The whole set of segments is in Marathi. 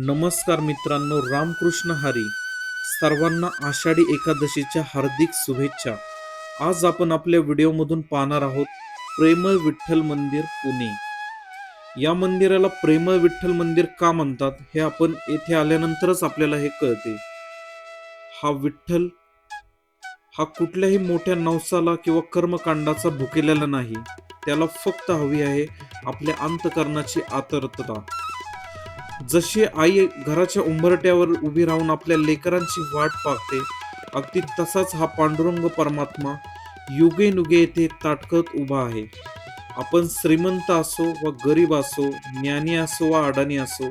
नमस्कार मित्रांनो, रामकृष्ण हरी. सर्वांना आषाढी एकादशीच्या हार्दिक शुभेच्छा. आज आपण आपल्या व्हिडिओमधून पाहणार आहोत प्रेमळ विठ्ठल मंदिर पुणे. या मंदिराला प्रेमळ विठ्ठल मंदिर का म्हणतात हे आपण येथे आल्यानंतरच आपल्याला हे कळते. हा विठ्ठल हा कुठल्याही मोठ्या नवसाला किंवा कर्मकांडाचा भुकेलेला नाही. त्याला फक्त हवी आहे आपल्या अंतःकरणाची आर्तता. जशी आई घराच्या उंबरट्यावर उभी राहून आपल्या लेकरांची वाट पाहते, अगदी तसाच हा पांडुरंग परमात्मा युगेनुगे येथे ताटकत उभा आहे. आपण श्रीमंत असो व गरीब असो, ज्ञानी असो व अडाणी असो,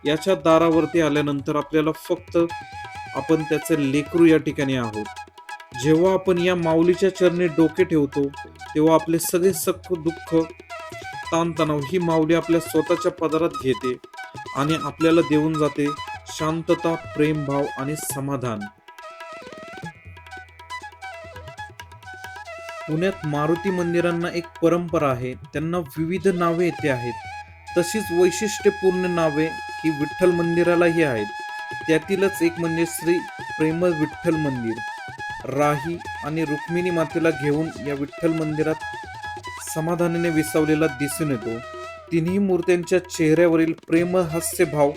याच्या दारावरती आल्यानंतर आपल्याला फक्त आपण त्याचे लेकरू या ठिकाणी आहोत. जेव्हा आपण या माऊलीच्या चरणी डोके ठेवतो, तेव्हा आपले सगळे सख्ख दुःख, ताणतणाव ही माऊली आपल्या स्वतःच्या पदरात घेते आणि आपल्याला देऊन जाते शांतता, प्रेमभाव आणि समाधान. पुण्यात मारुती मंदिरांना एक परंपरा आहे. त्यांना विविध नावे येथे आहेत. तशीच वैशिष्ट्यपूर्ण नावे ही विठ्ठल मंदिरालाही आहेत. त्यातीलच एक म्हणजे श्री प्रेमळ विठ्ठल मंदिर. राही आणि रुक्मिणी मातेला घेऊन या विठ्ठल मंदिरात समाधानाने विसावलेला दिसून येतो. तिन्ही मूर्त्यांच्या चेहऱ्यावरील प्रेमळ हास्य भाव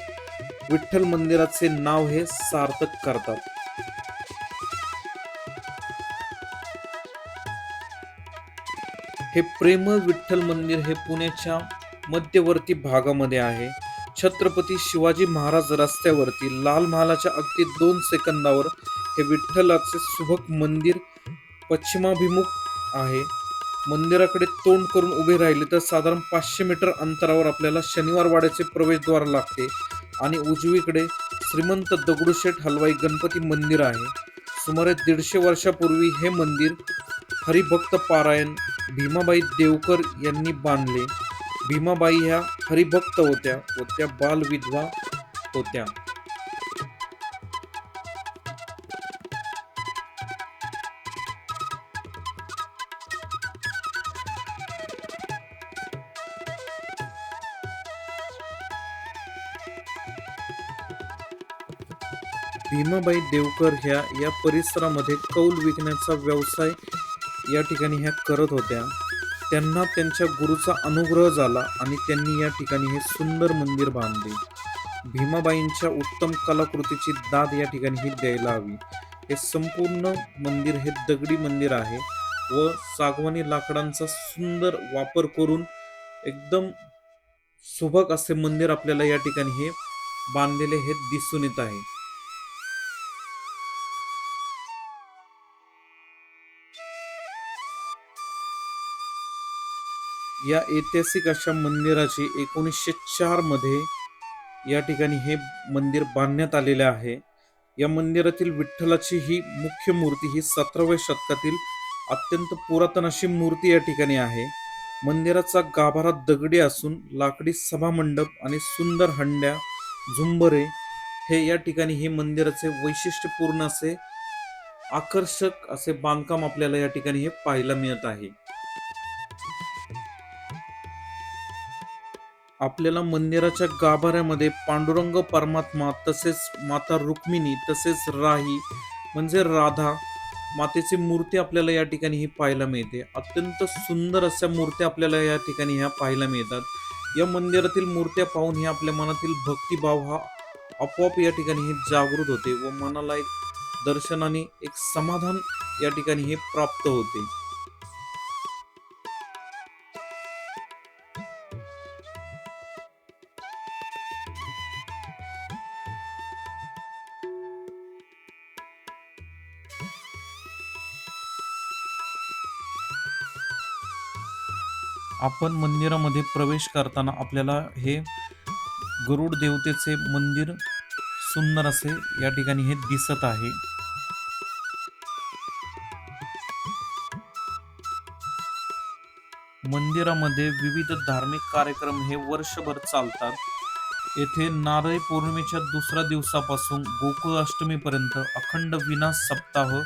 विठ्ठल मंदिराचे नाव हे सार्थक करतात. हे प्रेमळ विठ्ठल मंदिर हे पुण्याच्या मध्यवर्ती भागामध्ये आहे. छत्रपती शिवाजी महाराज रस्त्यावरती लाल महालाच्या अगदी 2 सेकंदावर हे विठ्ठलाचे सुबक मंदिर पश्चिमाभिमुख आहे. मंदिराकडे तोंड करून उभे राहिले तर साधारण 500 मीटर अंतरावर आपल्याला शनिवार वाड्याचे प्रवेशद्वार लागते आणि उजवीकडे श्रीमंत दगडूशेठ हलवाई गणपती मंदिर आहे. सुमारे 150 वर्षापूर्वी हे मंदिर हरिभक्त पारायण भीमाबाई देवकर यांनी बांधले. भीमाबाई ह्या हरिभक्त होत्या व त्या बालविधवा होत्या. भीमाबाई देवकर ह्या या परिसरामध्ये कौल विकण्याचा व्यवसाय या ठिकाणी ह्या करत होत्या. त्यांना त्यांच्या गुरुचा अनुग्रह झाला आणि त्यांनी या ठिकाणी हे सुंदर मंदिर बांधले. भीमाबाईंच्या उत्तम कलाकृतीची दाद या ठिकाणी ही द्यायला हवी. हे संपूर्ण मंदिर हे दगडी मंदिर आहे व सागवानी लाकडांचा सुंदर वापर करून एकदम सुबक असे मंदिर आपल्याला या ठिकाणी हे बांधलेले हे दिसून येत आहे. या ऐतिहासिक अशा मंदिराची 1904 मध्ये या ठिकाणी हे मंदिर बांधण्यात आलेले आहे. या मंदिरातील विठ्ठलाची ही मुख्य मूर्ती ही 17व्या शतकातील अत्यंत पुरातन अशी मूर्ती या ठिकाणी आहे. मंदिराचा गाभारा दगडी असून लाकडी सभामंडप आणि सुंदर हंड्या, झुंबरे हे या ठिकाणी हे मंदिराचे वैशिष्ट्यपूर्ण असे आकर्षक असे बांधकाम आपल्याला या ठिकाणी हे पाहायला मिळत आहे. आपल्याला मंदिराच्या गाभाऱ्यामध्ये पांडुरंग परमात्मा तसेच माता रुक्मिणी तसेच राही म्हणजे राधा मातेची मूर्ती आपल्याला या ठिकाणी ही पाहायला मिळते. अत्यंत सुंदर अशा मूर्त्या आपल्याला या ठिकाणी ह्या पाहायला मिळतात. या मंदिरातील मूर्त्या पाहून हे आपल्या मनातील भक्तिभाव हा आपोआप या ठिकाणी हे जागृत होते व मनाला एक दर्शनाने एक समाधान या ठिकाणी हे प्राप्त होते. आपण मंदिरामध्ये प्रवेश करताना आपल्याला हे गरुड देवतेचे मंदिर सुंदर असे या ठिकाणी हे दिसत आहे. मंदिरामध्ये विविध धार्मिक कार्यक्रम हे वर्षभर चालतात. येथे नारळी पौर्णिमेच्या दुसऱ्या दिवसापासून गोकुळ अष्टमीपर्यंत अखंड विनाश सप्ताह,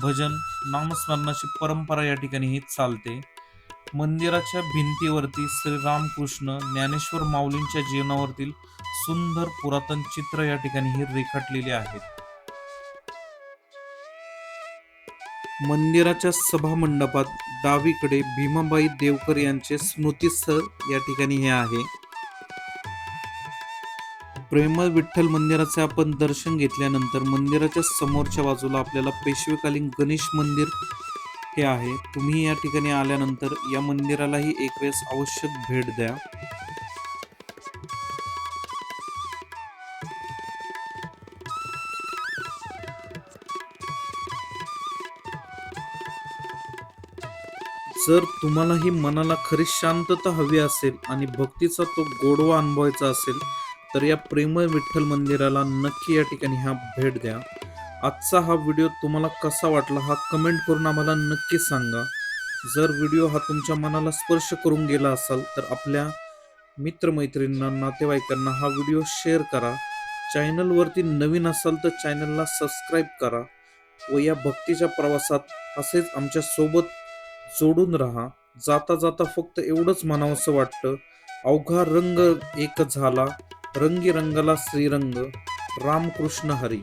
भजन, नामस्मरणाची परंपरा या ठिकाणी ही चालते. मंदिराच्या भिंतीवरती श्रीरामकृष्ण ज्ञानेश्वर माऊलींच्या जीवनावरील सुंदर पुरातन चित्र या ठिकाणी हे रेखाटलेले आहेत. मंदिराच्या सभा मंडपात डावीकडे भीमाबाई देवकर यांचे स्मृतीस्थळ या ठिकाणी हे आहे. प्रेमळ विठ्ठल मंदिराचे आपण दर्शन घेतल्यानंतर मंदिराच्या समोरच्या बाजूला आपल्याला पेशवेकालीन गणेश मंदिर हे आहे. तुम्ही या ठिकाणी आल्यानंतर या मंदिरालाही एक वेळेस आवश्यक भेट द्या. जर तुम्हालाही मनाला खरी शांतता हवी असेल आणि भक्तीचा तो गोडवा अनुभवायचा असेल तर या प्रेमळ विठ्ठल मंदिराला नक्की या ठिकाणी भेट द्या. आजचा हा व्हिडिओ तुम्हाला कसा वाटला हा कमेंट करून आम्हाला नक्की सांगा. जर व्हिडिओ हा तुमच्या मनाला स्पर्श करून गेला असाल तर आपल्या मित्रमैत्रिणींना, नातेवाईकांना हा व्हिडिओ शेअर करा. चॅनलवरती नवीन असाल तर चॅनलला सबस्क्राईब करा व या भक्तीच्या प्रवासात असेच आमच्या सोबत जोडून राहा. जाता जाता फक्त एवढंच म्हणावंसं वाटतं, अवघा रंग एक झाला, रंगी रंगाला श्रीरंग, रामकृष्ण हरी.